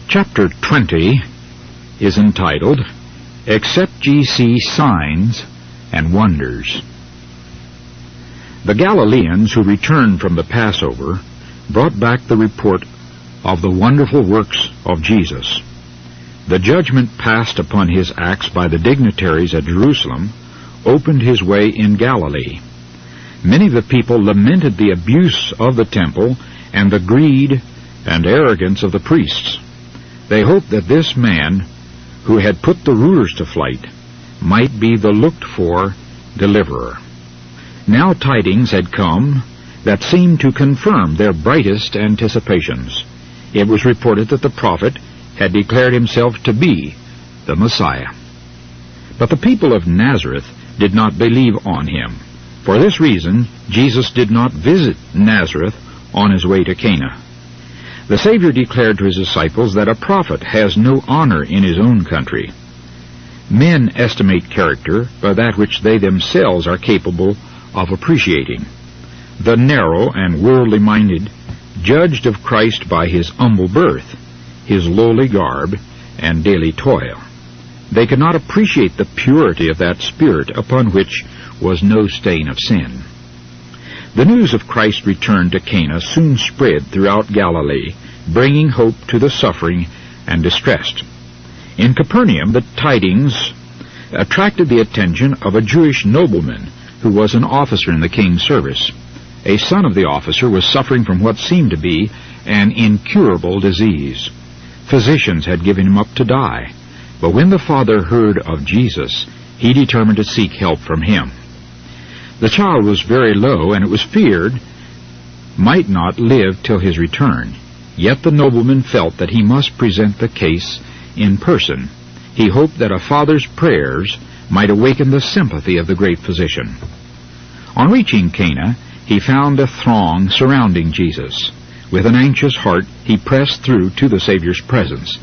Chapter 20 is entitled, Except Ye See Signs and Wonders. The Galileans who returned from the Passover brought back the report of the wonderful works of Jesus. The judgment passed upon his acts by the dignitaries at Jerusalem opened his way in Galilee. Many of the people lamented the abuse of the temple and the greed and arrogance of the priests. They hoped that this man, who had put the rulers to flight, might be the looked-for deliverer. Now tidings had come that seemed to confirm their brightest anticipations. It was reported that the prophet had declared himself to be the Messiah. But the people of Nazareth did not believe on him. For this reason, Jesus did not visit Nazareth on his way to Cana. The Savior declared to his disciples that a prophet has no honor in his own country. Men estimate character by that which they themselves are capable of appreciating. The narrow and worldly-minded judged of Christ by his humble birth, his lowly garb, and daily toil. They could not appreciate the purity of that spirit upon which was no stain of sin. The news of Christ's return to Cana soon spread throughout Galilee, bringing hope to the suffering and distressed. In Capernaum, the tidings attracted the attention of a Jewish nobleman who was an officer in the king's service. A son of the officer was suffering from what seemed to be an incurable disease. Physicians had given him up to die, but when the father heard of Jesus, he determined to seek help from him. The child was very low, and it was feared might not live till his return. Yet the nobleman felt that he must present the case in person. He hoped that a father's prayers might awaken the sympathy of the great physician. On reaching Cana, he found a throng surrounding Jesus. With an anxious heart, he pressed through to the Savior's presence.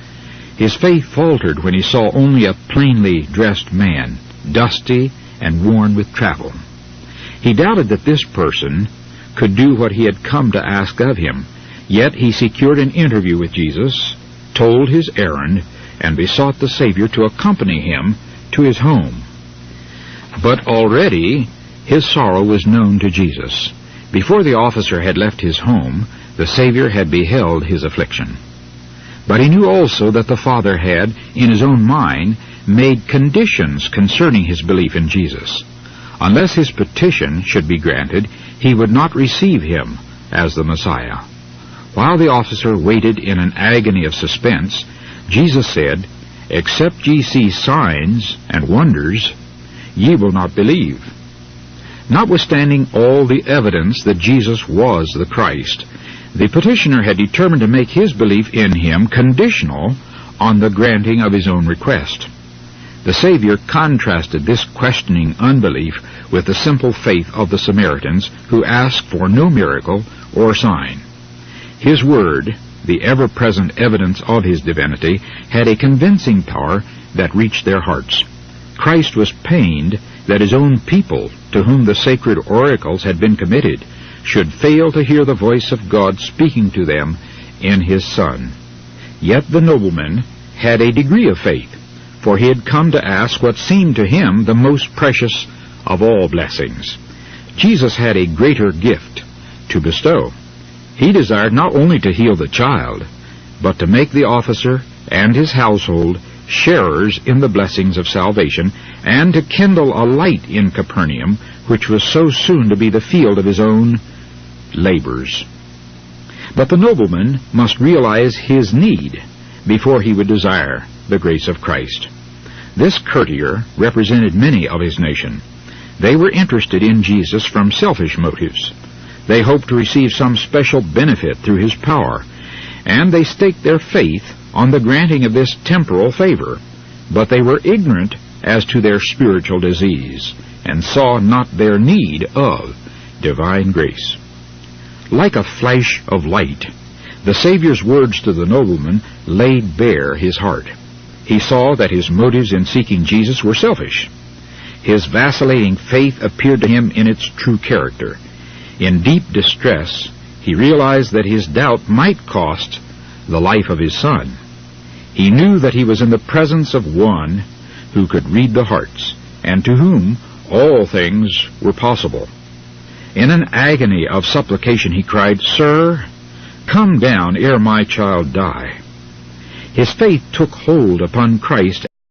His faith faltered when he saw only a plainly dressed man, dusty and worn with travel. He doubted that this person could do what he had come to ask of him. Yet he secured an interview with Jesus, told his errand, and besought the Savior to accompany him to his home. But already his sorrow was known to Jesus. Before the officer had left his home, the Savior had beheld his affliction. But he knew also that the Father had, in his own mind, made conditions concerning his belief in Jesus. Unless his petition should be granted, he would not receive him as the Messiah. While the officer waited in an agony of suspense, Jesus said, Except ye see signs and wonders, ye will not believe. Notwithstanding all the evidence that Jesus was the Christ, the petitioner had determined to make his belief in him conditional on the granting of his own request. The Savior contrasted this questioning unbelief with the simple faith of the Samaritans, who asked for no miracle or sign. His word, the ever-present evidence of his divinity, had a convincing power that reached their hearts. Christ was pained that his own people, to whom the sacred oracles had been committed, should fail to hear the voice of God speaking to them in his Son. Yet the nobleman had a degree of faith, for he had come to ask what seemed to him the most precious of all blessings. Jesus had a greater gift to bestow. He desired not only to heal the child, but to make the officer and his household sharers in the blessings of salvation, and to kindle a light in Capernaum, which was so soon to be the field of his own labors. But the nobleman must realize his need before he would desire the grace of Christ. This courtier represented many of his nation. They were interested in Jesus from selfish motives. They hoped to receive some special benefit through his power, and they staked their faith on the granting of this temporal favor. But they were ignorant as to their spiritual disease, and saw not their need of divine grace. Like a flash of light, the Savior's words to the nobleman laid bare his heart. He saw that his motives in seeking Jesus were selfish. His vacillating faith appeared to him in its true character. In deep distress, he realized that his doubt might cost the life of his son. He knew that he was in the presence of one who could read the hearts, and to whom all things were possible. In an agony of supplication he cried, "Sir, come down ere my child die." His faith took hold upon Christ